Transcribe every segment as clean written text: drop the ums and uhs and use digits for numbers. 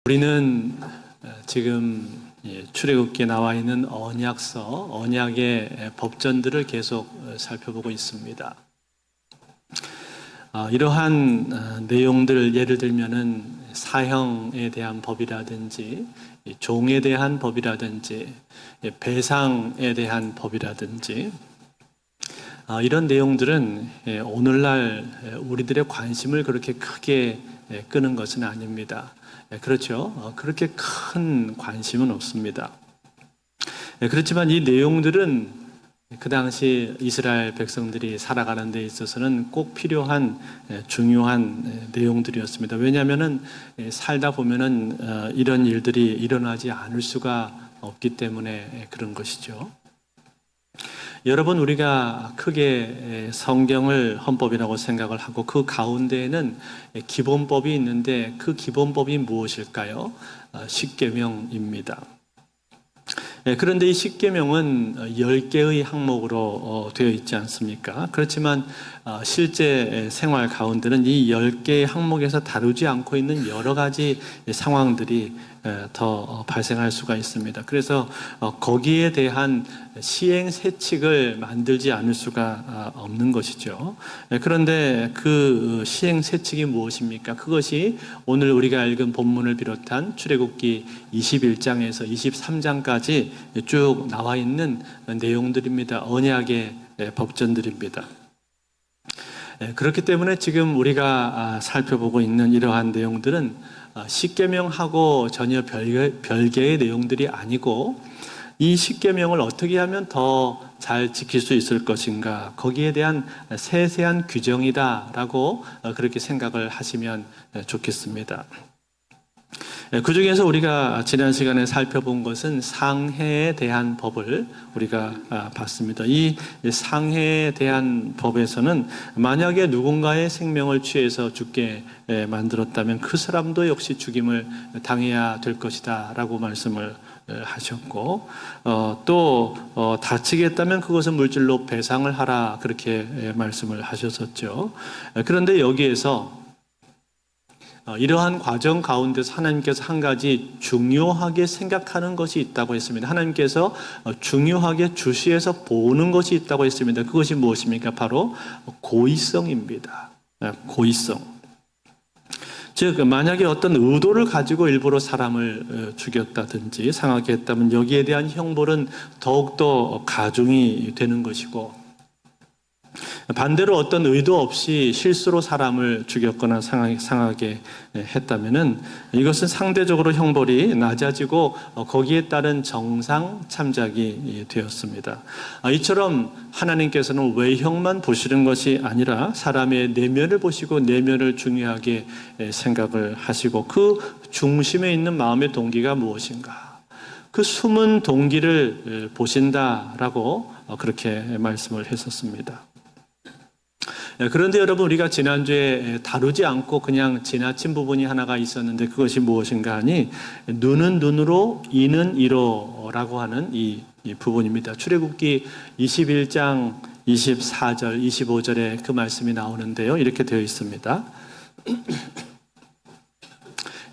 우리는 지금 출애굽기에 나와 있는 언약서, 언약의 법전들을 계속 살펴보고 있습니다. 이러한 내용들, 예를 들면은 사형에 대한 법이라든지 종에 대한 법이라든지 배상에 대한 법이라든지 이런 내용들은 오늘날 우리들의 관심을 그렇게 크게 끄는 것은 아닙니다. 그렇죠. 그렇게 큰 관심은 없습니다. 그렇지만 이 내용들은 그 당시 이스라엘 백성들이 살아가는 데 있어서는 꼭 필요한 중요한 내용들이었습니다. 왜냐하면은 살다 보면은 이런 일들이 일어나지 않을 수가 없기 때문에 그런 것이죠. 여러분, 우리가 크게 성경을 헌법이라고 생각을 하고 그 가운데에는 기본법이 있는데 그 기본법이 무엇일까요? 십계명입니다. 그런데 이 십계명은 10개의 항목으로 되어 있지 않습니까? 그렇지만 실제 생활 가운데는 이 10개의 항목에서 다루지 않고 있는 여러 가지 상황들이 더 발생할 수가 있습니다. 그래서 거기에 대한 시행세칙을 만들지 않을 수가 없는 것이죠. 그런데 그 시행세칙이 무엇입니까? 그것이 오늘 우리가 읽은 본문을 비롯한 출애굽기 21장에서 23장까지 쭉 나와 있는 내용들입니다. 언약의 법전들입니다. 그렇기 때문에 지금 우리가 살펴보고 있는 이러한 내용들은 십계명하고 전혀 별개의 내용들이 아니고 이 십계명을 어떻게 하면 더 잘 지킬 수 있을 것인가, 거기에 대한 세세한 규정이다라고 그렇게 생각을 하시면 좋겠습니다. 그 중에서 우리가 지난 시간에 살펴본 것은 상해에 대한 법을 우리가 봤습니다. 이 상해에 대한 법에서는 만약에 누군가의 생명을 취해서 죽게 만들었다면 그 사람도 역시 죽임을 당해야 될 것이다 라고 말씀을 하셨고, 또 다치게 했다면 그것은 물질로 배상을 하라 그렇게 말씀을 하셨었죠. 그런데 여기에서 이러한 과정 가운데서 하나님께서 한 가지 중요하게 생각하는 것이 있다고 했습니다. 하나님께서 중요하게 주시해서 보는 것이 있다고 했습니다. 그것이 무엇입니까? 바로 고의성입니다. 고의성. 즉 만약에 어떤 의도를 가지고 일부러 사람을 죽였다든지 상하게 했다면 여기에 대한 형벌은 더욱더 가중이 되는 것이고, 반대로 어떤 의도 없이 실수로 사람을 죽였거나 상하게 했다면은 이것은 상대적으로 형벌이 낮아지고 거기에 따른 정상 참작이 되었습니다. 이처럼 하나님께서는 외형만 보시는 것이 아니라 사람의 내면을 보시고 내면을 중요하게 생각을 하시고 그 중심에 있는 마음의 동기가 무엇인가, 그 숨은 동기를 보신다라고 그렇게 말씀을 했었습니다. 그런데 여러분, 우리가 지난주에 다루지 않고 그냥 지나친 부분이 하나가 있었는데 그것이 무엇인가 하니 눈은 눈으로 이는 이로라고 하는 이 부분입니다. 출애굽기 21장 24절 25절에 그 말씀이 나오는데요, 이렇게 되어 있습니다.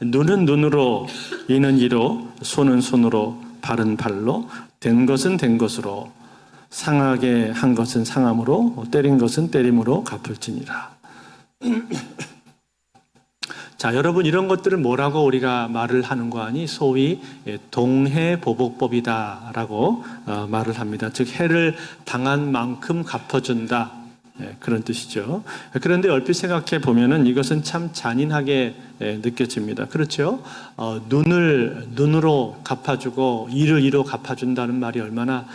눈은 눈으로 이는 이로 손은 손으로 발은 발로 된 것은 된 것으로 상하게 한 것은 상함으로 때린 것은 때림으로 갚을지니라. 자, 여러분, 이런 것들을 뭐라고 우리가 말을 하는 거 아니? 소위 동해보복법이다라고 말을 합니다. 즉 해를 당한 만큼 갚아준다, 그런 뜻이죠. 그런데 얼핏 생각해 보면은 이것은 참 잔인하게 느껴집니다. 그렇죠? 눈을 눈으로 갚아주고 이를 이로 갚아준다는 말이 얼마나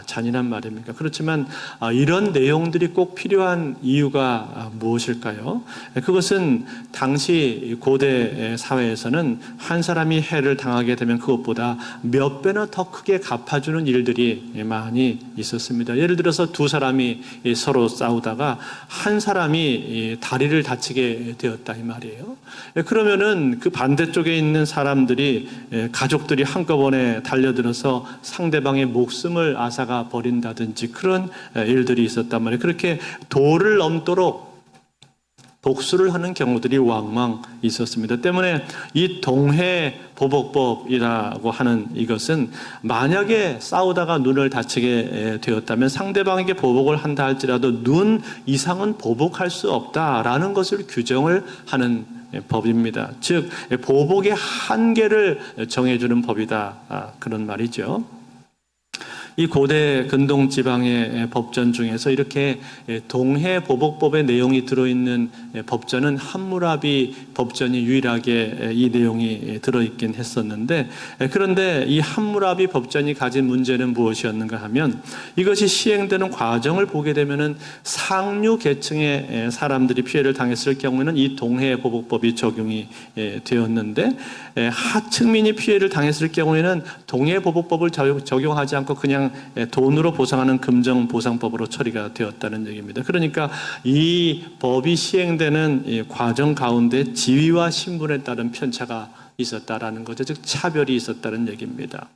잔인한 말입니까? 그렇지만 이런 내용들이 꼭 필요한 이유가 무엇일까요? 그것은 당시 고대 사회에서는 한 사람이 해를 당하게 되면 그것보다 몇 배나 더 크게 갚아주는 일들이 많이 있었습니다. 예를 들어서 두 사람이 서로 싸우다가 한 사람이 다리를 다치게 되었다 이 말이에요. 그러면은 그 반대쪽에 있는 사람들이, 가족들이 한꺼번에 달려들어서 상대방의 목숨을 앗아가 버린다든지 그런 일들이 있었단 말이에요. 그렇게 도를 넘도록 복수를 하는 경우들이 왕왕 있었습니다. 때문에 이 동해보복법이라고 하는 이것은 만약에 싸우다가 눈을 다치게 되었다면 상대방에게 보복을 한다 할지라도 눈 이상은 보복할 수 없다라는 것을 규정을 하는 법입니다. 즉 보복의 한계를 정해주는 법이다, 그런 말이죠. 이 고대 근동 지방의 법전 중에서 이렇게 동해보복법의 내용이 들어있는 법전은 함무라비 법전이 유일하게 이 내용이 들어있긴 했었는데, 그런데 이 함무라비 법전이 가진 문제는 무엇이었는가 하면 이것이 시행되는 과정을 보게 되면은 상류 계층의 사람들이 피해를 당했을 경우에는 이 동해보복법이 적용이 되었는데, 하층민이 피해를 당했을 경우에는 동해보복법을 적용하지 않고 그냥 돈으로 보상하는 금정보상법으로 처리가 되었다는 얘기입니다. 그러니까 이 법이 시행되는 이 과정 가운데 지위와 신분에 따른 편차가 있었다라는 거죠. 즉 차별이 있었다는 얘기입니다.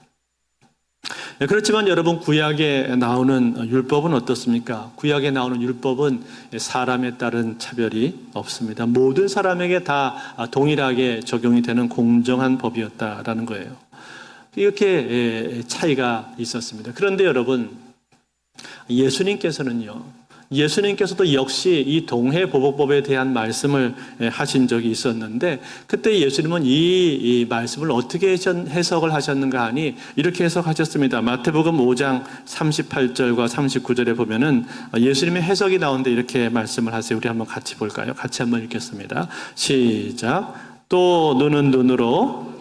그렇지만 여러분, 구약에 나오는 율법은 어떻습니까? 구약에 나오는 율법은 사람에 따른 차별이 없습니다. 모든 사람에게 다 동일하게 적용이 되는 공정한 법이었다라는 거예요. 이렇게 차이가 있었습니다. 그런데 여러분, 예수님께서도 역시 이 동해보복법에 대한 말씀을 하신 적이 있었는데, 그때 예수님은 이 말씀을 어떻게 해석을 하셨는가 하니 이렇게 해석하셨습니다. 마태복음 5장 38절과 39절에 보면은 예수님의 해석이 나오는데 이렇게 말씀을 하세요. 우리 한번 같이 볼까요? 같이 한번 읽겠습니다. 시작. 또 눈은 눈으로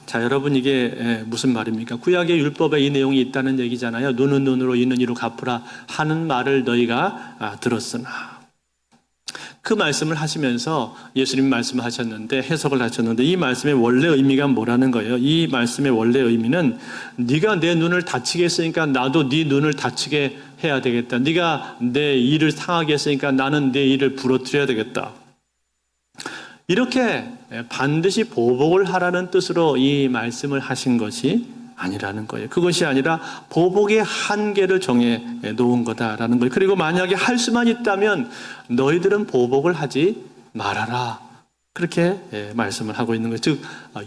자, 여러분, 이게 무슨 말입니까? 구약의 율법에 이 내용이 있다는 얘기잖아요. 눈은 눈으로 이는 이로 갚으라 하는 말을 너희가 들었으나. 그 말씀을 하시면서 예수님 말씀하셨는데, 해석을 하셨는데, 이 말씀의 원래 의미가 뭐라는 거예요? 이 말씀의 원래 의미는 네가 내 눈을 다치게 했으니까 나도 네 눈을 다치게 해야 되겠다. 네가 내 이를 상하게 했으니까 나는 내 이를 부러뜨려야 되겠다. 이렇게 반드시 보복을 하라는 뜻으로 이 말씀을 하신 것이 아니라는 거예요. 그것이 아니라 보복의 한계를 정해 놓은 거다라는 거예요. 그리고 만약에 할 수만 있다면 너희들은 보복을 하지 말아라, 그렇게 말씀을 하고 있는 거예요. 즉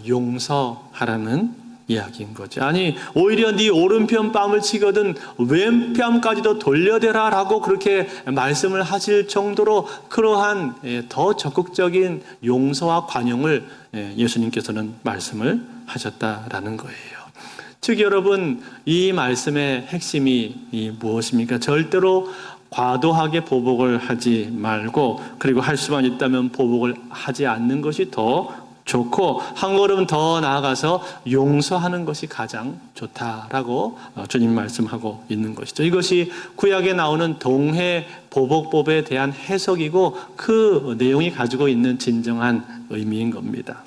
용서하라는 이야기인 거죠. 아니, 오히려 네 오른편 뺨을 치거든 왼뺨까지도 돌려대라 라고 그렇게 말씀을 하실 정도로 그러한 더 적극적인 용서와 관용을 예수님께서는 말씀을 하셨다라는 거예요. 즉 여러분, 이 말씀의 핵심이 무엇입니까? 절대로 과도하게 보복을 하지 말고, 그리고 할 수만 있다면 보복을 하지 않는 것이 더 좋고, 한 걸음 더 나아가서 용서하는 것이 가장 좋다라고 주님 말씀하고 있는 것이죠. 이것이 구약에 나오는 동해보복법에 대한 해석이고 그 내용이 가지고 있는 진정한 의미인 겁니다.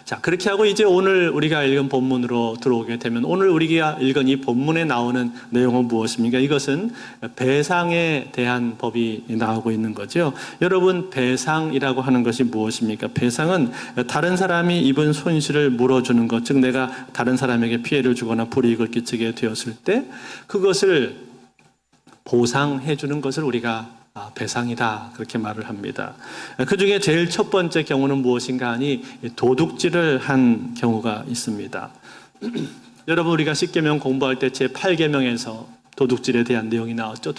자, 그렇게 하고 이제 오늘 우리가 읽은 본문으로 들어오게 되면, 오늘 우리가 읽은 이 본문에 나오는 내용은 무엇입니까? 이것은 배상에 대한 법이 나오고 있는 거죠. 여러분, 배상이라고 하는 것이 무엇입니까? 배상은 다른 사람이 입은 손실을 물어주는 것, 즉 내가 다른 사람에게 피해를 주거나 불이익을 끼치게 되었을 때 그것을 보상해 주는 것을 우리가 배상이다, 그렇게 말을 합니다. 그 중에 제일 첫 번째 경우는 무엇인가 하니 도둑질을 한 경우가 있습니다. 여러분, 우리가 십계명 공부할 때 제 8계명에서 도둑질에 대한 내용이 나왔죠.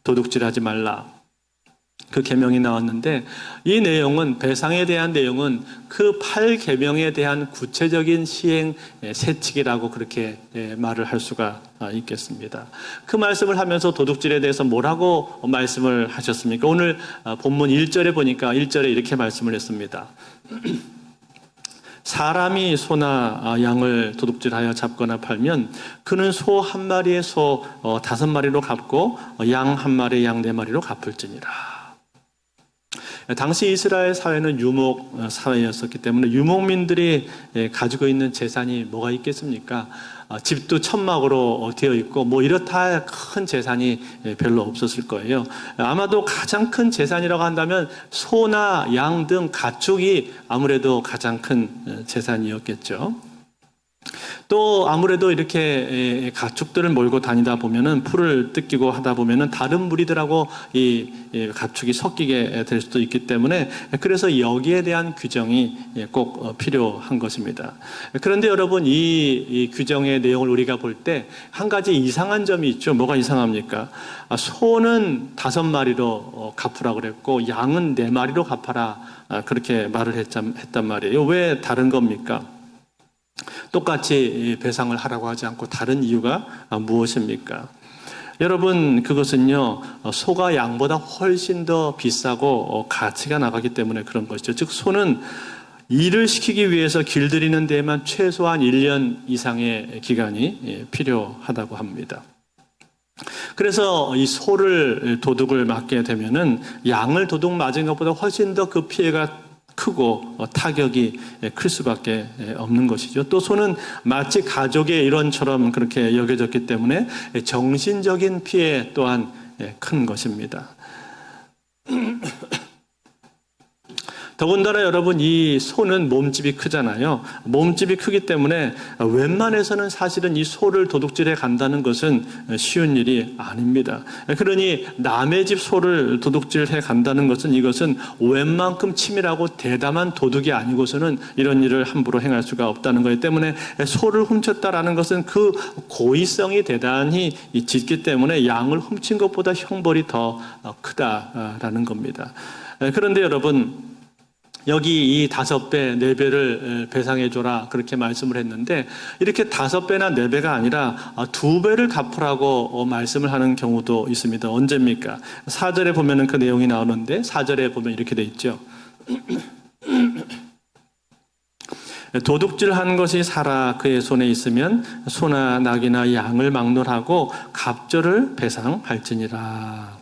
도둑질하지 말라, 그 계명이 나왔는데, 이 내용은, 배상에 대한 내용은 그 8계명에 대한 구체적인 시행 세칙이라고 그렇게 말을 할 수가 있겠습니다. 그 말씀을 하면서 도둑질에 대해서 뭐라고 말씀을 하셨습니까? 오늘 본문 1절에 보니까 1절에 이렇게 말씀을 했습니다. 사람이 소나 양을 도둑질하여 잡거나 팔면 그는 소 한 마리에 소 5마리로 갚고 양 한 마리에 양 4마리로 갚을지니라. 당시 이스라엘 사회는 유목 사회였었기 때문에 유목민들이 가지고 있는 재산이 뭐가 있겠습니까? 집도 천막으로 되어 있고 뭐 이렇다 큰 재산이 별로 없었을 거예요. 아마도 가장 큰 재산이라고 한다면 소나 양 등 가축이 아무래도 가장 큰 재산이었겠죠. 또 아무래도 이렇게 가축들을 몰고 다니다 보면은 풀을 뜯기고 하다 보면은 다른 무리들하고 이 가축이 섞이게 될 수도 있기 때문에 그래서 여기에 대한 규정이 꼭 필요한 것입니다. 그런데 여러분 이 규정의 내용을 우리가 볼 때 한 가지 이상한 점이 있죠. 뭐가 이상합니까? 소는 5마리로 갚으라고 그랬고 양은 4마리로 갚아라 그렇게 말을 했단 말이에요. 왜 다른 겁니까? 똑같이 배상을 하라고 하지 않고 다른 이유가 무엇입니까? 여러분, 그것은요, 소가 양보다 훨씬 더 비싸고 가치가 나가기 때문에 그런 것이죠. 즉, 소는 일을 시키기 위해서 길들이는 데에만 최소한 1년 이상의 기간이 필요하다고 합니다. 그래서 이 소를 도둑을 맞게 되면은 양을 도둑 맞은 것보다 훨씬 더 그 피해가 크고 타격이 클 수밖에 없는 것이죠. 또 소는 마치 가족의 일원처럼 그렇게 여겨졌기 때문에 정신적인 피해 또한 큰 것입니다. 더군다나 여러분 이 소는 몸집이 크잖아요. 몸집이 크기 때문에 웬만해서는 사실은 이 소를 도둑질해 간다는 것은 쉬운 일이 아닙니다. 그러니 남의 집 소를 도둑질해 간다는 것은 이것은 웬만큼 치밀하고 대담한 도둑이 아니고서는 이런 일을 함부로 행할 수가 없다는 거기 때문에 소를 훔쳤다라는 것은 그 고의성이 대단히 짙기 때문에 양을 훔친 것보다 형벌이 더 크다라는 겁니다. 그런데 여러분 여기 이 5배, 4배를 배상해줘라 그렇게 말씀을 했는데 이렇게 5배나 4배가 아니라 2배를 갚으라고 말씀을 하는 경우도 있습니다. 언제입니까? 4절에 보면은 그 내용이 나오는데 4절에 보면 이렇게 돼 있죠. 도둑질한 것이 살아 그의 손에 있으면 소나 낙이나 양을 막론하고 갑절을 배상할지니라.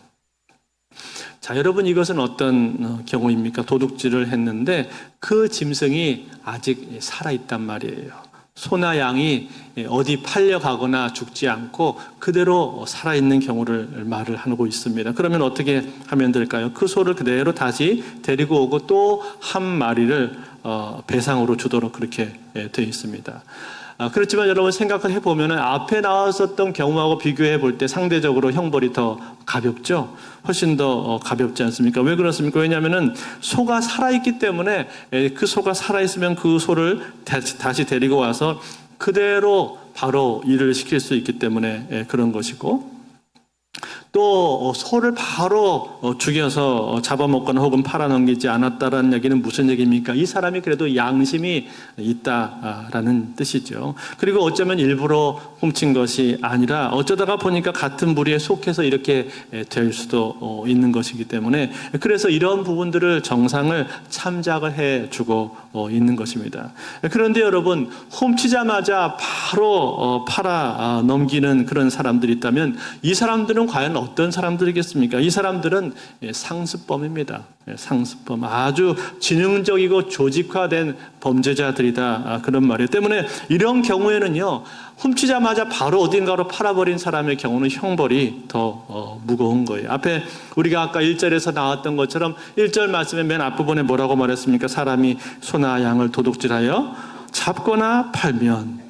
자, 여러분 이것은 어떤 경우입니까? 도둑질을 했는데 그 짐승이 아직 살아있단 말이에요. 소나 양이 어디 팔려가거나 죽지 않고 그대로 살아있는 경우를 말을 하고 있습니다. 그러면 어떻게 하면 될까요? 그 소를 그대로 다시 데리고 오고 또 한 마리를 배상으로 주도록 그렇게 되어 있습니다. 그렇지만 여러분 생각을 해보면 앞에 나왔었던 경우하고 비교해 볼 때 상대적으로 형벌이 더 가볍죠. 훨씬 더 가볍지 않습니까? 왜 그렇습니까? 왜냐하면 소가 살아있기 때문에 그 소가 살아있으면 그 소를 다시 데리고 와서 그대로 바로 일을 시킬 수 있기 때문에 그런 것이고 또 소를 바로 죽여서 잡아먹거나 혹은 팔아넘기지 않았다라는 얘기는 무슨 얘기입니까? 이 사람이 그래도 양심이 있다라는 뜻이죠. 그리고 어쩌면 일부러 훔친 것이 아니라 어쩌다가 보니까 같은 무리에 속해서 이렇게 될 수도 있는 것이기 때문에 그래서 이런 부분들을 정상을 참작을 해주고 있는 것입니다. 그런데 여러분 훔치자마자 바로 팔아넘기는 그런 사람들이 있다면 이 사람들은 과연 어떤 사람들이겠습니까? 이 사람들은 상습범입니다. 상습범. 아주 지능적이고 조직화된 범죄자들이다. 그런 말이에요. 때문에 이런 경우에는요, 훔치자마자 바로 어딘가로 팔아버린 사람의 경우는 형벌이 더 무거운 거예요. 앞에 우리가 아까 1절에서 나왔던 것처럼 1절 말씀의 맨 앞부분에 뭐라고 말했습니까? 사람이 소나 양을 도둑질하여 잡거나 팔면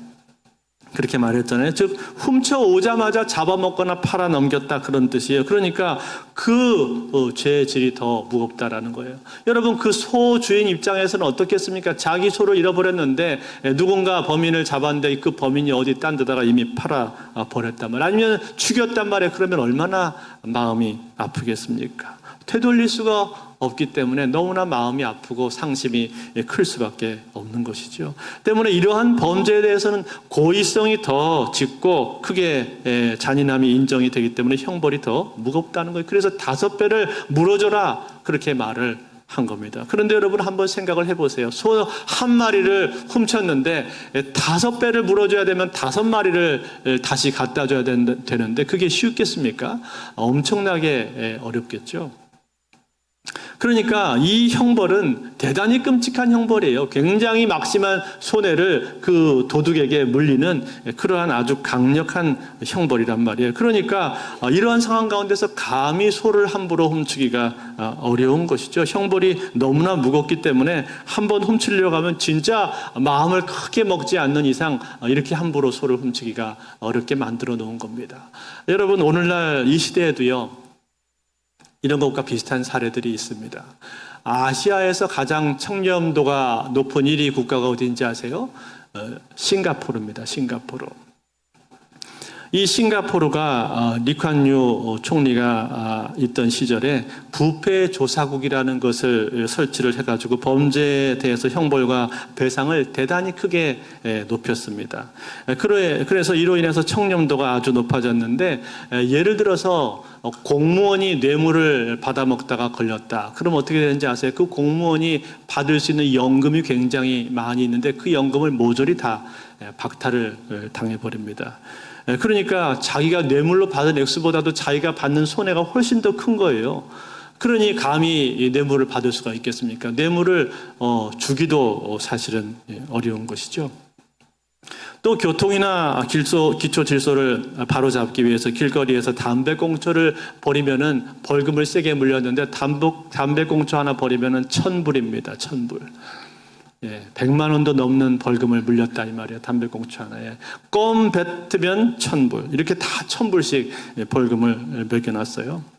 그렇게 말했잖아요. 즉 훔쳐오자마자 잡아먹거나 팔아넘겼다 그런 뜻이에요. 그러니까 그 죄의 질이 더 무겁다라는 거예요. 여러분 그 소 주인 입장에서는 어떻겠습니까? 자기 소를 잃어버렸는데 누군가 범인을 잡았는데 그 범인이 어디 딴 데다가 이미 팔아버렸단 말이에요. 아니면 죽였단 말이에요. 그러면 얼마나 마음이 아프겠습니까? 되돌릴 수가 없기 때문에 너무나 마음이 아프고 상심이 클 수밖에 없는 것이죠. 때문에 이러한 범죄에 대해서는 고의성이 더 짙고 크게 잔인함이 인정이 되기 때문에 형벌이 더 무겁다는 거예요. 그래서 5배를 물어줘라 그렇게 말을 한 겁니다. 그런데 여러분 한번 생각을 해보세요. 소 한 마리를 훔쳤는데 5배를 물어줘야 되면 5마리를 다시 갖다 줘야 되는데 그게 쉽겠습니까? 엄청나게 어렵겠죠. 그러니까 이 형벌은 대단히 끔찍한 형벌이에요. 굉장히 막심한 손해를 그 도둑에게 물리는 그러한 아주 강력한 형벌이란 말이에요. 그러니까 이러한 상황 가운데서 감히 소를 함부로 훔치기가 어려운 것이죠. 형벌이 너무나 무겁기 때문에 한번 훔치려고 하면 진짜 마음을 크게 먹지 않는 이상 이렇게 함부로 소를 훔치기가 어렵게 만들어 놓은 겁니다. 여러분, 오늘날 이 시대에도요, 이런 것과 비슷한 사례들이 있습니다. 아시아에서 가장 청렴도가 높은 1위 국가가 어디인지 아세요? 싱가포르입니다. 싱가포르. 이 싱가포르가 리콴유 총리가 있던 시절에 부패조사국이라는 것을 설치를 해가지고 범죄에 대해서 형벌과 배상을 대단히 크게 높였습니다. 그래서 이로 인해서 청렴도가 아주 높아졌는데, 예를 들어서 공무원이 뇌물을 받아먹다가 걸렸다. 그럼 어떻게 되는지 아세요? 그 공무원이 받을 수 있는 연금이 굉장히 많이 있는데 그 연금을 모조리 다 박탈을 당해버립니다. 그러니까 자기가 뇌물로 받은 액수보다도 자기가 받는 손해가 훨씬 더 큰 거예요. 그러니 감히 뇌물을 받을 수가 있겠습니까? 뇌물을 주기도 사실은 어려운 것이죠. 또 교통이나 기초 질서를 바로잡기 위해서 길거리에서 담배꽁초를 버리면은 벌금을 세게 물렸는데 담배꽁초 하나 버리면은 1,000불입니다. 1,000불. 100만 원도 넘는 벌금을 물렸다 이 말이에요. 담배꽁초 하나에. 껌 뱉으면 1,000불. 이렇게 다 1,000불씩 벌금을 매겨놨어요.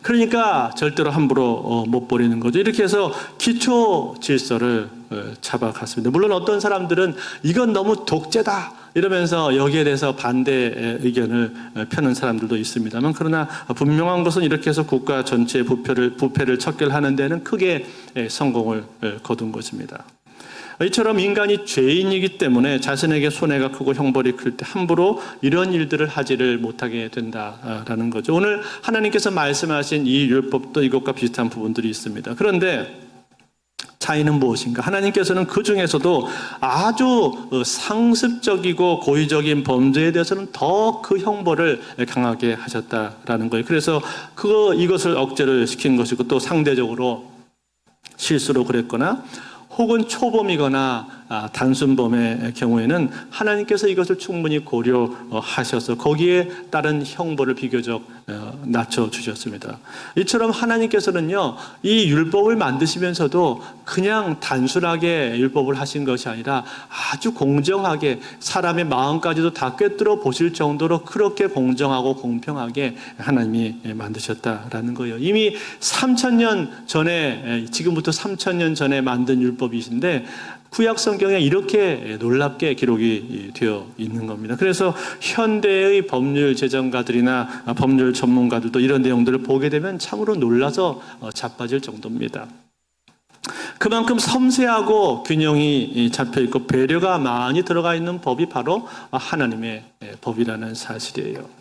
그러니까 절대로 함부로 못 버리는 거죠. 이렇게 해서 기초 질서를 잡아갔습니다. 물론 어떤 사람들은 이건 너무 독재다 이러면서 여기에 대해서 반대 의견을 펴는 사람들도 있습니다만, 그러나 분명한 것은 이렇게 해서 국가 전체의 부패를 척결하는 데는 크게 성공을 거둔 것입니다. 이처럼 인간이 죄인이기 때문에 자신에게 손해가 크고 형벌이 클 때 함부로 이런 일들을 하지를 못하게 된다라는 거죠. 오늘 하나님께서 말씀하신 이 율법도 이것과 비슷한 부분들이 있습니다. 그런데 차이는 무엇인가? 하나님께서는 그 중에서도 아주 상습적이고 고의적인 범죄에 대해서는 더 그 형벌을 강하게 하셨다라는 거예요. 그래서 이것을 억제를 시킨 것이고, 또 상대적으로 실수로 그랬거나 혹은 초범이거나 단순범의 경우에는 하나님께서 이것을 충분히 고려하셔서 거기에 따른 형벌을 비교적 낮춰주셨습니다. 이처럼 하나님께서는요, 이 율법을 만드시면서도 그냥 단순하게 율법을 하신 것이 아니라 아주 공정하게 사람의 마음까지도 다 꿰뚫어 보실 정도로 그렇게 공정하고 공평하게 하나님이 만드셨다라는 거예요. 이미 3,000년 전에, 지금부터 3,000년 전에 만든 율법이신데 구약 성경에 이렇게 놀랍게 기록이 되어 있는 겁니다. 그래서 현대의 법률 제정가들이나 법률 전문가들도 이런 내용들을 보게 되면 참으로 놀라서 자빠질 정도입니다. 그만큼 섬세하고 균형이 잡혀있고 배려가 많이 들어가 있는 법이 바로 하나님의 법이라는 사실이에요.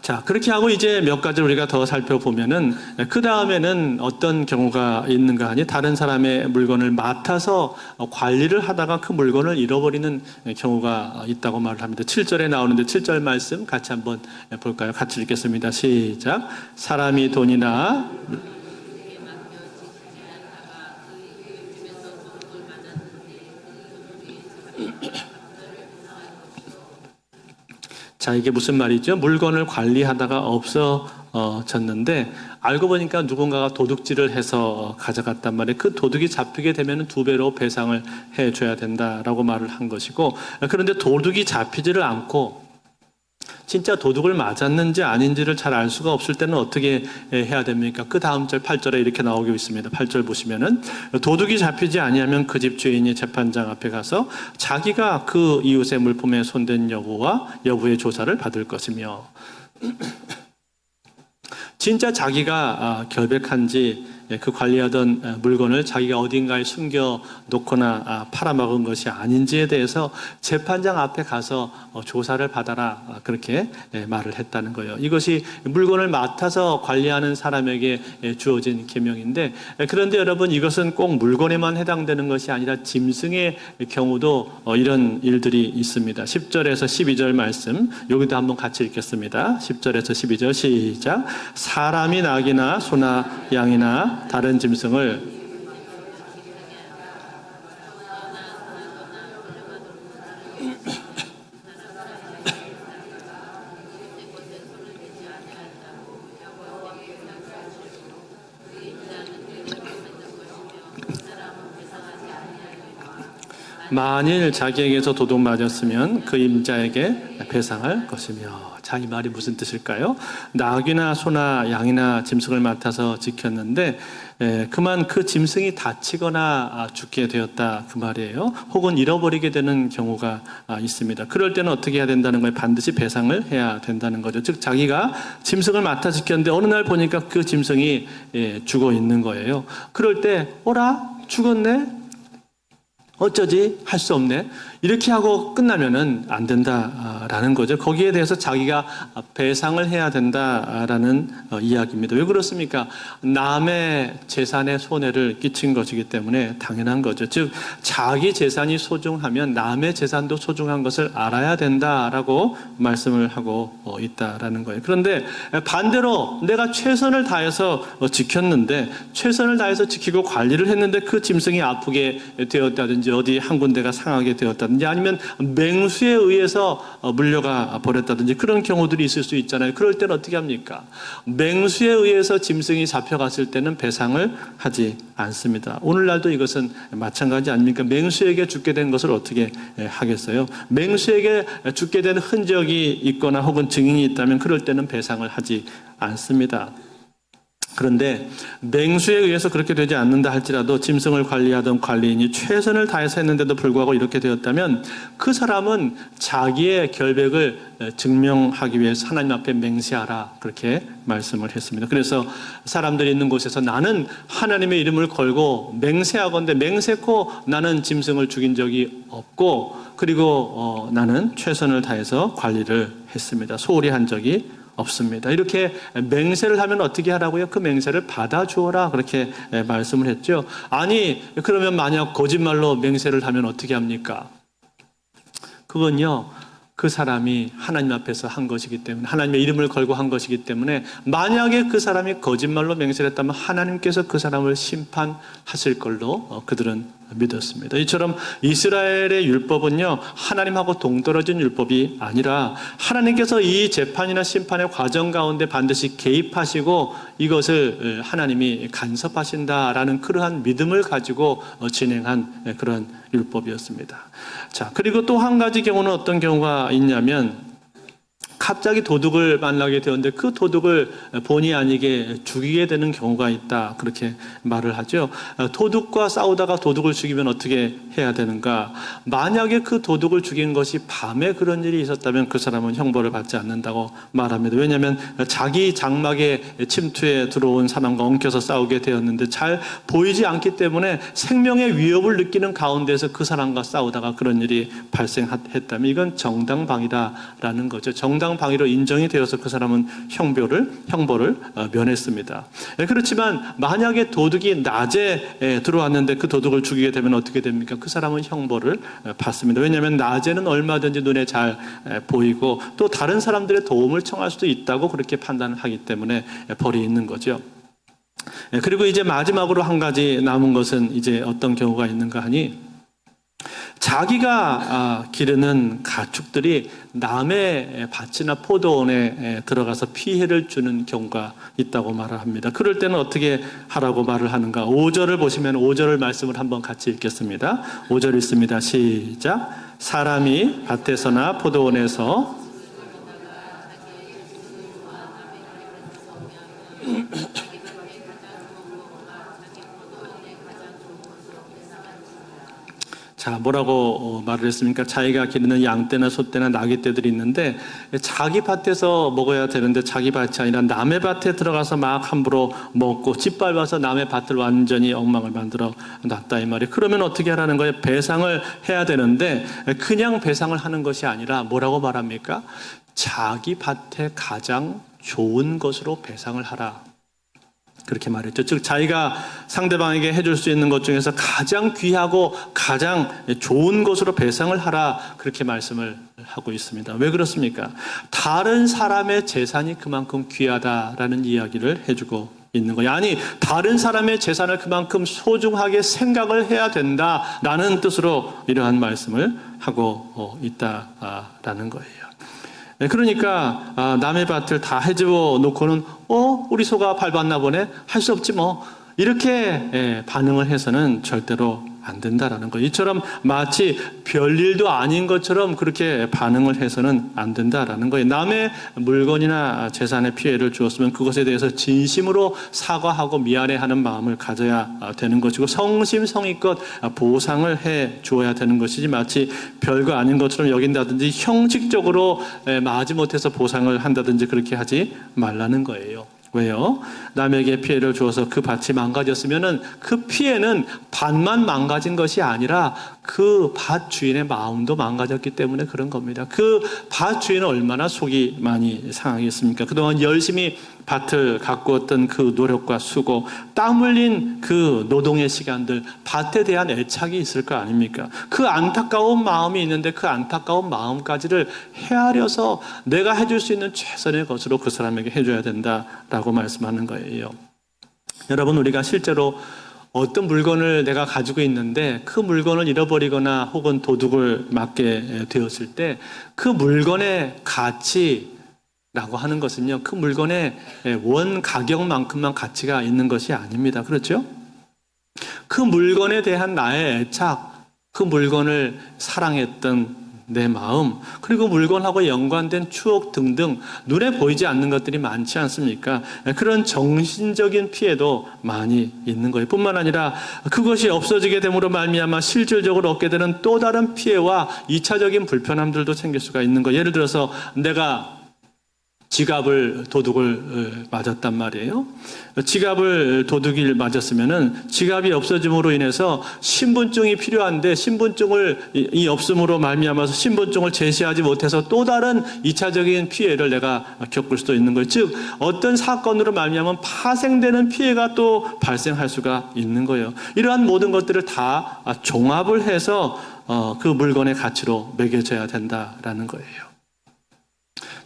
자, 그렇게 하고 이제 몇 가지를 우리가 더 살펴보면은, 그 다음에는 어떤 경우가 있는가 하니, 다른 사람의 물건을 맡아서 관리를 하다가 그 물건을 잃어버리는 경우가 있다고 말을 합니다. 7절에 나오는데 7절 말씀 같이 한번 볼까요? 같이 읽겠습니다. 시작. 사람이 돈이나 자, 이게 무슨 말이죠? 물건을 관리하다가 없어졌는데 알고 보니까 누군가가 도둑질을 해서 가져갔단 말이에요. 그 도둑이 잡히게 되면 2배로 배상을 해줘야 된다라고 말을 한 것이고, 그런데 도둑이 잡히지를 않고 진짜 도둑을 맞았는지 아닌지를 잘 알 수가 없을 때는 어떻게 해야 됩니까? 그 다음 절 8절에 이렇게 나오고 있습니다. 8절 보시면은 도둑이 잡히지 아니하면 그 집 주인이 재판장 앞에 가서 자기가 그 이웃의 물품에 손댄 여부와 여부의 조사를 받을 것이며, 진짜 자기가 결백한지 그 관리하던 물건을 자기가 어딘가에 숨겨 놓거나 팔아먹은 것이 아닌지에 대해서 재판장 앞에 가서 조사를 받아라, 그렇게 말을 했다는 거예요. 이것이 물건을 맡아서 관리하는 사람에게 주어진 계명인데, 그런데 여러분, 이것은 꼭 물건에만 해당되는 것이 아니라 짐승의 경우도 이런 일들이 있습니다. 10절에서 12절 말씀, 여기도 한번 같이 읽겠습니다. 10절에서 12절 시작. 사람이 낙이나 소나 양이나 다른 짐승을 만일 자기에게서 도둑 맞았으면 그 임자에게 배상할 것이며. 자, 이 말이 무슨 뜻일까요? 낙이나 소나 양이나 짐승을 맡아서 지켰는데 그만 그 짐승이 다치거나 죽게 되었다, 그 말이에요. 혹은 잃어버리게 되는 경우가 있습니다. 그럴 때는 어떻게 해야 된다는 거예요? 반드시 배상을 해야 된다는 거죠. 즉 자기가 짐승을 맡아 지켰는데 어느 날 보니까 그 짐승이 죽어 있는 거예요. 그럴 때 어라? 죽었네? 어쩌지? 할 수 없네. 이렇게 하고 끝나면은 안 된다라는 거죠. 거기에 대해서 자기가 배상을 해야 된다라는 이야기입니다. 왜 그렇습니까? 남의 재산에 손해를 끼친 것이기 때문에 당연한 거죠. 즉 자기 재산이 소중하면 남의 재산도 소중한 것을 알아야 된다라고 말씀을 하고 있다라는 거예요. 그런데 반대로 내가 최선을 다해서 지켰는데, 최선을 다해서 지키고 관리를 했는데 그 짐승이 아프게 되었다든지 어디 한 군데가 상하게 되었다든지 아니면 맹수에 의해서 물려가 버렸다든지 그런 경우들이 있을 수 있잖아요. 그럴 때는 어떻게 합니까? 맹수에 의해서 짐승이 잡혀갔을 때는 배상을 하지 않습니다. 오늘날도 이것은 마찬가지 아닙니까? 맹수에게 죽게 된 것을 어떻게 하겠어요? 맹수에게 죽게 된 흔적이 있거나 혹은 증인이 있다면 그럴 때는 배상을 하지 않습니다. 그런데 맹수에 의해서 그렇게 되지 않는다 할지라도 짐승을 관리하던 관리인이 최선을 다해서 했는데도 불구하고 이렇게 되었다면 그 사람은 자기의 결백을 증명하기 위해서 하나님 앞에 맹세하라, 그렇게 말씀을 했습니다. 그래서 사람들이 있는 곳에서 나는 하나님의 이름을 걸고 맹세하건대 맹세코 나는 짐승을 죽인 적이 없고 그리고 나는 최선을 다해서 관리를 했습니다. 소홀히 한 적이 없습니다. 이렇게 맹세를 하면 어떻게 하라고요? 그 맹세를 받아주어라, 그렇게 말씀을 했죠. 아니, 그러면 만약 거짓말로 맹세를 하면 어떻게 합니까? 그건요, 그 사람이 하나님 앞에서 한 것이기 때문에, 하나님의 이름을 걸고 한 것이기 때문에 만약에 그 사람이 거짓말로 맹세를 했다면 하나님께서 그 사람을 심판하실 걸로 그들은 믿었습니다. 이처럼 이스라엘의 율법은요, 하나님하고 동떨어진 율법이 아니라 하나님께서 이 재판이나 심판의 과정 가운데 반드시 개입하시고 이것을 하나님이 간섭하신다라는 그러한 믿음을 가지고 진행한 그런 율법이었습니다. 자, 그리고 또 한 가지 경우는 어떤 경우가 있냐면, 갑자기 도둑을 만나게 되었는데 그 도둑을 본의 아니게 죽이게 되는 경우가 있다, 그렇게 말을 하죠. 도둑과 싸우다가 도둑을 죽이면 어떻게 해야 되는가? 만약에 그 도둑을 죽인 것이 밤에 그런 일이 있었다면 그 사람은 형벌을 받지 않는다고 말합니다. 왜냐하면 자기 장막에 침투해 들어온 사람과 엉켜서 싸우게 되었는데 잘 보이지 않기 때문에 생명의 위협을 느끼는 가운데서 그 사람과 싸우다가 그런 일이 발생했다면 이건 정당방위다라는 거죠. 정당방위로 인정이 되어서 그 사람은 형벌을 면했습니다. 그렇지만 만약에 도둑이 낮에 들어왔는데 그 도둑을 죽이게 되면 어떻게 됩니까? 그 사람은 형벌을 받습니다. 왜냐하면 낮에는 얼마든지 눈에 잘 보이고 또 다른 사람들의 도움을 청할 수도 있다고 그렇게 판단을 하기 때문에 벌이 있는 거죠. 그리고 이제 마지막으로 한 가지 남은 것은 이제 어떤 경우가 있는가 하니, 자기가 기르는 가축들이 남의 밭이나 포도원에 들어가서 피해를 주는 경우가 있다고 말을 합니다. 그럴 때는 어떻게 하라고 말을 하는가? 5절을 보시면 5절을 말씀을 한번 같이 읽겠습니다. 5절 읽습니다. 시작. 사람이 밭에서나 포도원에서 자, 뭐라고 말을 했습니까? 자기가 기르는 양떼나 소떼나 나귀떼들이 있는데 자기 밭에서 먹어야 되는데 자기 밭이 아니라 남의 밭에 들어가서 막 함부로 먹고 짓밟아서 남의 밭을 완전히 엉망을 만들어 놨다 이 말이에요. 그러면 어떻게 하라는 거예요? 배상을 해야 되는데 그냥 배상을 하는 것이 아니라 뭐라고 말합니까? 자기 밭에 가장 좋은 것으로 배상을 하라. 그렇게 말했죠. 즉 자기가 상대방에게 해줄 수 있는 것 중에서 가장 귀하고 가장 좋은 것으로 배상을 하라, 그렇게 말씀을 하고 있습니다. 왜 그렇습니까? 다른 사람의 재산이 그만큼 귀하다라는 이야기를 해주고 있는 거예요. 아니, 다른 사람의 재산을 그만큼 소중하게 생각을 해야 된다라는 뜻으로 이러한 말씀을 하고 있다라는 거예요. 그러니까 남의 밭을 다 해주어 놓고는 우리 소가 밟았나 보네, 할 수 없지 뭐, 이렇게 반응을 해서는 절대로 안 된다라는 거예요. 이처럼 마치 별일도 아닌 것처럼 그렇게 반응을 해서는 안 된다라는 거예요. 남의 물건이나 재산에 피해를 주었으면 그것에 대해서 진심으로 사과하고 미안해하는 마음을 가져야 되는 것이고 성심성의껏 보상을 해 주어야 되는 것이지, 마치 별거 아닌 것처럼 여긴다든지 형식적으로 마지못해서 보상을 한다든지 그렇게 하지 말라는 거예요. 왜요? 남에게 피해를 주어서 그 밭이 망가졌으면은 그 피해는 밭만 망가진 것이 아니라 그 밭 주인의 마음도 망가졌기 때문에 그런 겁니다. 그 밭 주인은 얼마나 속이 많이 상하겠습니까? 그동안 열심히 밭을 가꾸었던 그 노력과 수고, 땀 흘린 그 노동의 시간들, 밭에 대한 애착이 있을 거 아닙니까? 그 안타까운 마음이 있는데 그 안타까운 마음까지를 헤아려서 내가 해줄 수 있는 최선의 것으로 그 사람에게 해줘야 된다라고 말씀하는 거예요. 여러분, 우리가 실제로 어떤 물건을 내가 가지고 있는데 그 물건을 잃어버리거나 혹은 도둑을 맞게 되었을 때 그 물건의 가치라고 하는 것은요, 그 물건의 원 가격만큼만 가치가 있는 것이 아닙니다. 그렇죠? 그 물건에 대한 나의 애착, 그 물건을 사랑했던 내 마음, 그리고 물건하고 연관된 추억 등등 눈에 보이지 않는 것들이 많지 않습니까? 그런 정신적인 피해도 많이 있는 거예요. 뿐만 아니라 그것이 없어지게 됨으로 말미암아 실질적으로 얻게 되는 또 다른 피해와 2차적인 불편함들도 생길 수가 있는 거예요. 예를 들어서 내가 지갑을 도둑을 맞았단 말이에요. 지갑을 도둑이 맞았으면은 지갑이 없어짐으로 인해서 신분증이 필요한데 신분증이 없음으로 말미암아서 신분증을 제시하지 못해서 또 다른 2차적인 피해를 내가 겪을 수도 있는 거예요. 즉 어떤 사건으로 말미암아 파생되는 피해가 또 발생할 수가 있는 거예요. 이러한 모든 것들을 다 종합을 해서 그 물건의 가치로 매겨져야 된다라는 거예요.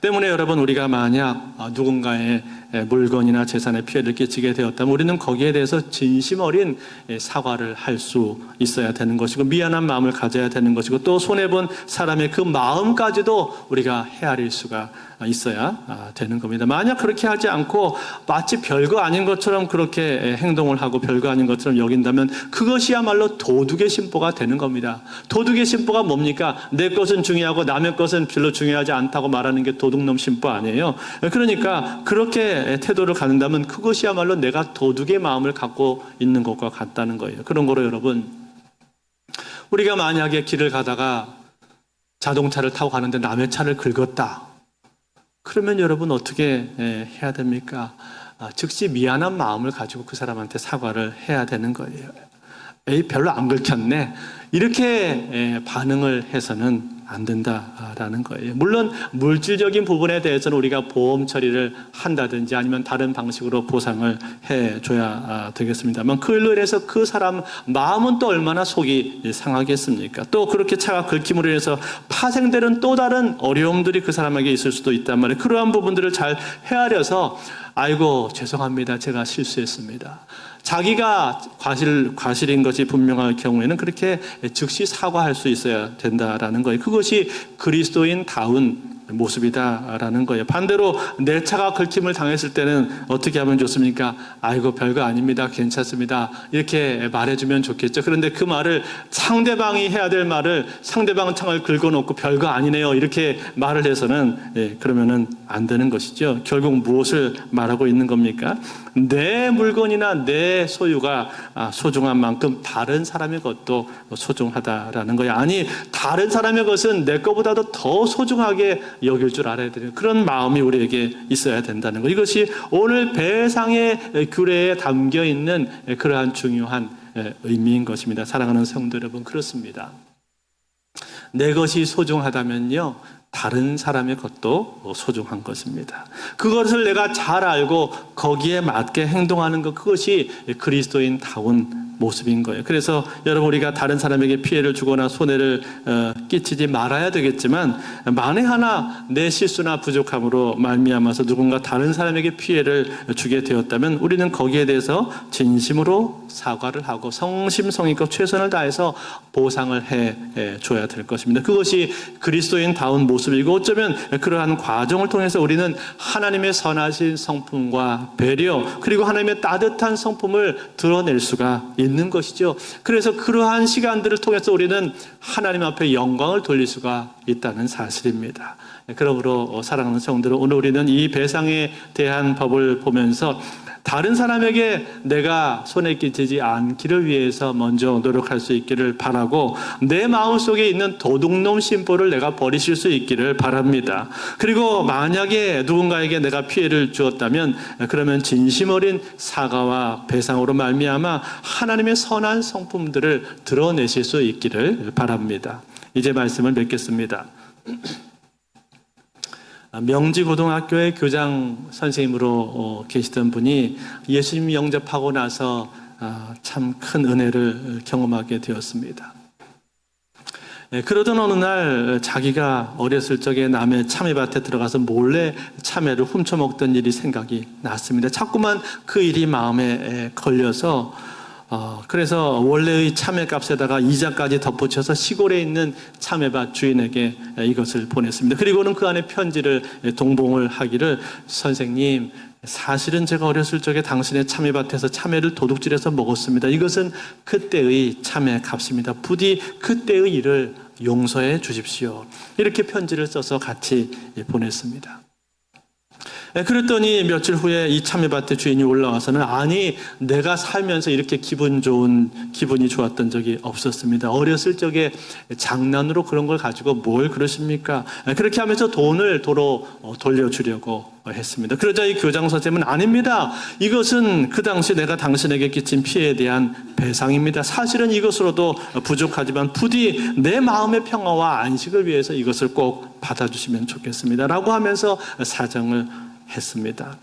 때문에 여러분, 우리가 만약 누군가의 물건이나 재산에 피해를 끼치게 되었다면 우리는 거기에 대해서 진심 어린 사과를 할 수 있어야 되는 것이고 미안한 마음을 가져야 되는 것이고 또 손해본 사람의 그 마음까지도 우리가 헤아릴 수가 있어야 되는 겁니다. 만약 그렇게 하지 않고 마치 별거 아닌 것처럼 그렇게 행동을 하고 별거 아닌 것처럼 여긴다면 그것이야말로 도둑의 심보가 되는 겁니다. 도둑의 심보가 뭡니까? 내 것은 중요하고 남의 것은 별로 중요하지 않다고 말하는 게 도둑놈 심보 아니에요. 그러니까 그렇게 태도를 갖는다면 그것이야말로 내가 도둑의 마음을 갖고 있는 것과 같다는 거예요. 그런 거로 여러분, 우리가 만약에 길을 가다가 자동차를 타고 가는데 남의 차를 긁었다. 그러면 여러분 어떻게 해야 됩니까? 즉시 미안한 마음을 가지고 그 사람한테 사과를 해야 되는 거예요. 에이, 별로 안 긁혔네. 이렇게 반응을 해서는 안 된다라는 거예요. 물론 물질적인 부분에 대해서는 우리가 보험 처리를 한다든지 아니면 다른 방식으로 보상을 해줘야 되겠습니다만 그걸로 인해서 그 사람 마음은 또 얼마나 속이 상하겠습니까? 또 그렇게 차가 긁힘으로 인해서 파생되는 또 다른 어려움들이 그 사람에게 있을 수도 있단 말이에요. 그러한 부분들을 잘 헤아려서 아이고 죄송합니다, 제가 실수했습니다. 자기가 과실인 것이 분명할 경우에는 그렇게 즉시 사과할 수 있어야 된다라는 거예요. 그것이 그리스도인다운 모습이다라는 거예요. 반대로 내 차가 긁힘을 당했을 때는 어떻게 하면 좋습니까? 아이고 별거 아닙니다, 괜찮습니다, 이렇게 말해주면 좋겠죠. 그런데 그 말을 상대방이 해야 될 말을 상대방 창을 긁어놓고 별거 아니네요 이렇게 말을 해서는 그러면은 안 되는 것이죠. 결국 무엇을 말하고 있는 겁니까? 내 물건이나 내 소유가 소중한 만큼 다른 사람의 것도 소중하다라는 거예요. 아니, 다른 사람의 것은 내 것보다도 더 소중하게 여길 줄 알아야 되는 그런 마음이 우리에게 있어야 된다는 거. 이것이 오늘 배상의 규례에 담겨 있는 그러한 중요한 의미인 것입니다. 사랑하는 성도 여러분, 그렇습니다. 내 것이 소중하다면요, 다른 사람의 것도 소중한 것입니다. 그것을 내가 잘 알고 거기에 맞게 행동하는 것, 그것이 그리스도인다운 모습인 거예요. 그래서 여러분, 우리가 다른 사람에게 피해를 주거나 손해를 끼치지 말아야 되겠지만, 만에 하나 내 실수나 부족함으로 말미암아서 누군가 다른 사람에게 피해를 주게 되었다면 우리는 거기에 대해서 진심으로 사과를 하고 성심성의껏 최선을 다해서 보상을 해줘야 될 것입니다. 그것이 그리스도인다운 모습이고, 어쩌면 그러한 과정을 통해서 우리는 하나님의 선하신 성품과 배려, 그리고 하나님의 따뜻한 성품을 드러낼 수가 있는 것이죠. 그래서 그러한 시간들을 통해서 우리는 하나님 앞에 영광을 돌릴 수가 있다는 사실입니다. 그러므로 사랑하는 성도들, 오늘 우리는 이 배상에 대한 법을 보면서 다른 사람에게 내가 손해 끼치지 않기를 위해서 먼저 노력할 수 있기를 바라고, 내 마음속에 있는 도둑놈 심보를 내가 버리실 수 있기를 바랍니다. 그리고 만약에 누군가에게 내가 피해를 주었다면 그러면 진심 어린 사과와 배상으로 말미암아 하나님의 선한 성품들을 드러내실 수 있기를 바랍니다. 이제 말씀을 맺겠습니다. 명지고등학교의 교장 선생님으로 계시던 분이 예수님 영접하고 나서 참 큰 은혜를 경험하게 되었습니다. 그러던 어느 날 자기가 어렸을 적에 남의 참외밭에 들어가서 몰래 참외를 훔쳐먹던 일이 생각이 났습니다. 자꾸만 그 일이 마음에 걸려서 그래서 원래의 참외값에다가 이자까지 덧붙여서 시골에 있는 참외밭 주인에게 이것을 보냈습니다. 그리고는 그 안에 편지를 동봉을 하기를, 선생님, 사실은 제가 어렸을 적에 당신의 참외밭에서 참외를 도둑질해서 먹었습니다. 이것은 그때의 참외값입니다. 부디 그때의 일을 용서해 주십시오. 이렇게 편지를 써서 같이 보냈습니다. 그랬더니 며칠 후에 이 참외밭의 주인이 올라와서는, 아니, 내가 살면서 이렇게 기분이 좋았던 적이 없었습니다. 어렸을 적에 장난으로 그런 걸 가지고 뭘 그러십니까? 그렇게 하면서 돈을 도로 돌려주려고 했습니다. 그러자 이 교장 선생님은, 아닙니다. 이것은 그 당시 내가 당신에게 끼친 피해에 대한 배상입니다. 사실은 이것으로도 부족하지만 부디 내 마음의 평화와 안식을 위해서 이것을 꼭 받아주시면 좋겠습니다. 라고 하면서 사정을 했습니다.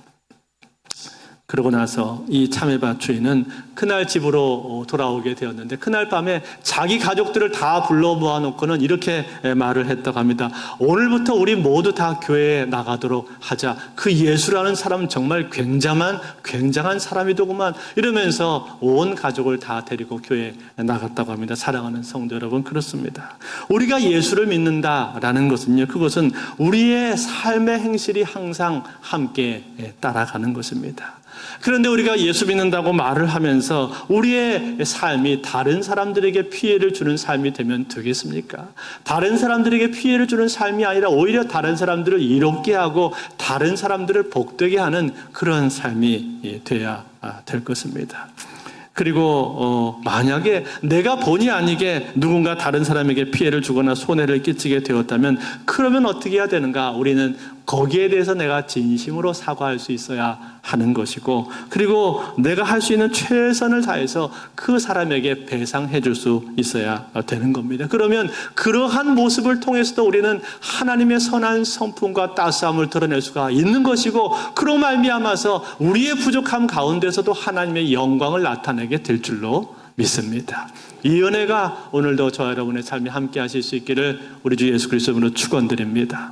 그러고 나서 이 참외밭 주인은 그날 집으로 돌아오게 되었는데, 그날 밤에 자기 가족들을 다 불러 모아놓고는 이렇게 말을 했다고 합니다. 오늘부터 우리 모두 다 교회에 나가도록 하자. 그 예수라는 사람은 정말 굉장한 사람이더구만. 이러면서 온 가족을 다 데리고 교회에 나갔다고 합니다. 사랑하는 성도 여러분, 그렇습니다. 우리가 예수를 믿는다라는 것은요, 그것은 우리의 삶의 행실이 항상 함께 따라가는 것입니다. 그런데 우리가 예수 믿는다고 말을 하면서 우리의 삶이 다른 사람들에게 피해를 주는 삶이 되면 되겠습니까? 다른 사람들에게 피해를 주는 삶이 아니라 오히려 다른 사람들을 이롭게 하고 다른 사람들을 복되게 하는 그런 삶이 돼야 될 것입니다. 그리고 만약에 내가 본의 아니게 누군가 다른 사람에게 피해를 주거나 손해를 끼치게 되었다면 그러면 어떻게 해야 되는가? 우리는 거기에 대해서 내가 진심으로 사과할 수 있어야 하는 것이고, 그리고 내가 할 수 있는 최선을 다해서 그 사람에게 배상해 줄 수 있어야 되는 겁니다. 그러면 그러한 모습을 통해서도 우리는 하나님의 선한 성품과 따스함을 드러낼 수가 있는 것이고, 그로 말미암아서 우리의 부족함 가운데서도 하나님의 영광을 나타내게 될 줄로 믿습니다. 이 은혜가 오늘도 저와 여러분의 삶에 함께 하실 수 있기를 우리 주 예수 그리스도로 축원드립니다.